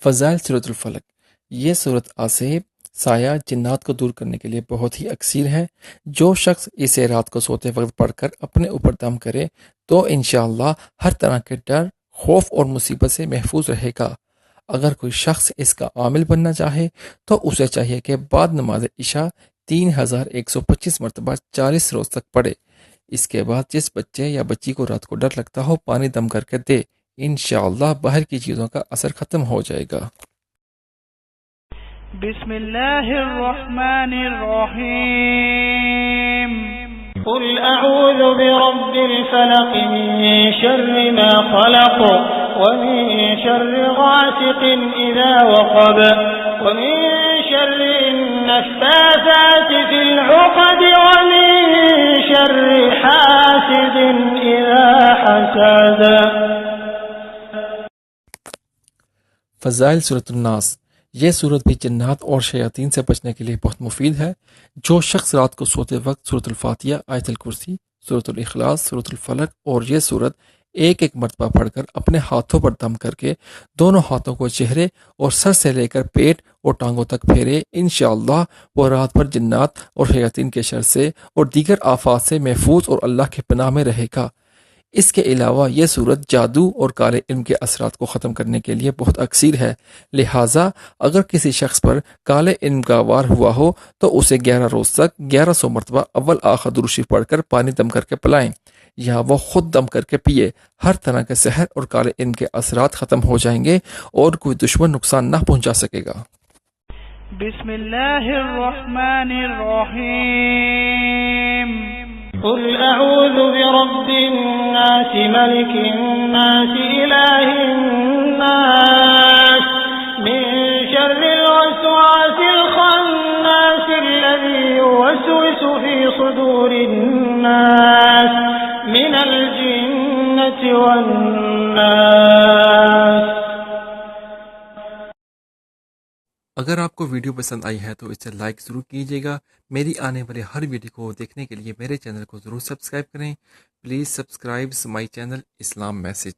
فضائل سورۃ الفلق۔ یہ صورت آصف، سایہ، جنات کو دور کرنے کے لیے بہت ہی اکثیر ہے۔ جو شخص اسے رات کو سوتے وقت پڑھ کر اپنے اوپر دم کرے تو انشاءاللہ ہر طرح کے ڈر، خوف اور مصیبت سے محفوظ رہے گا۔ اگر کوئی شخص اس کا عامل بننا چاہے تو اسے چاہیے کہ بعد نماز عشاء 3125 مرتبہ 40 روز تک پڑھے۔ اس کے بعد جس بچے یا بچی کو رات کو ڈر لگتا ہو پانی دم کر کے دے، انشاءاللہ باہر کی چیزوں کا اثر ختم ہو جائے گا۔ بسم اللہ الرحمن الرحیم۔ قل اعوذ برب الفلق من شر ما خلق ومن شر غاسق اذا وقب ومن شر النفاثات في العقد ومن شر حاسد اذا حسد۔ فضائل سورۃ الناس۔ یہ صورت بھی جنات اور شیاطین سے بچنے کے لیے بہت مفید ہے۔ جو شخص رات کو سوتے وقت سورۃ الفاتحہ، آیت الکرسی، سورۃ الاخلاص، سورۃ الفلق اور یہ صورت ایک ایک مرتبہ پڑھ کر اپنے ہاتھوں پر دم کر کے دونوں ہاتھوں کو چہرے اور سر سے لے کر پیٹ اور ٹانگوں تک پھیرے، انشاءاللہ وہ رات بھر جنات اور شیاطین کے شر سے اور دیگر آفات سے محفوظ اور اللہ کے پناہ میں رہے گا۔ اس کے علاوہ یہ صورت جادو اور کالے علم کے اثرات کو ختم کرنے کے لیے بہت اکثیر ہے، لہٰذا اگر کسی شخص پر کالے علم کا وار ہوا ہو تو اسے 11 روز تک 1100 مرتبہ اول آخر درود شریف پڑھ کر پانی دم کر کے پلائیں، یا وہ خود دم کر کے پیے۔ ہر طرح کے سحر اور کالے علم کے اثرات ختم ہو جائیں گے اور کوئی دشمن نقصان نہ پہنچا سکے گا۔ بسم اللہ الرحمن الرحیم۔ قل اعوذ برب الناس ملك الناس اله الناس من شر الوسواس الخناس الذي يوسوس في صدور الناس من الجنة والناس۔ اگر آپ کو ویڈیو پسند آئی ہے تو اسے لائک ضرور کیجیے گا۔ میری آنے والے ہر ویڈیو کو دیکھنے کے لیے میرے چینل کو ضرور سبسکرائب کریں۔ Please subscribe my channel Islam message.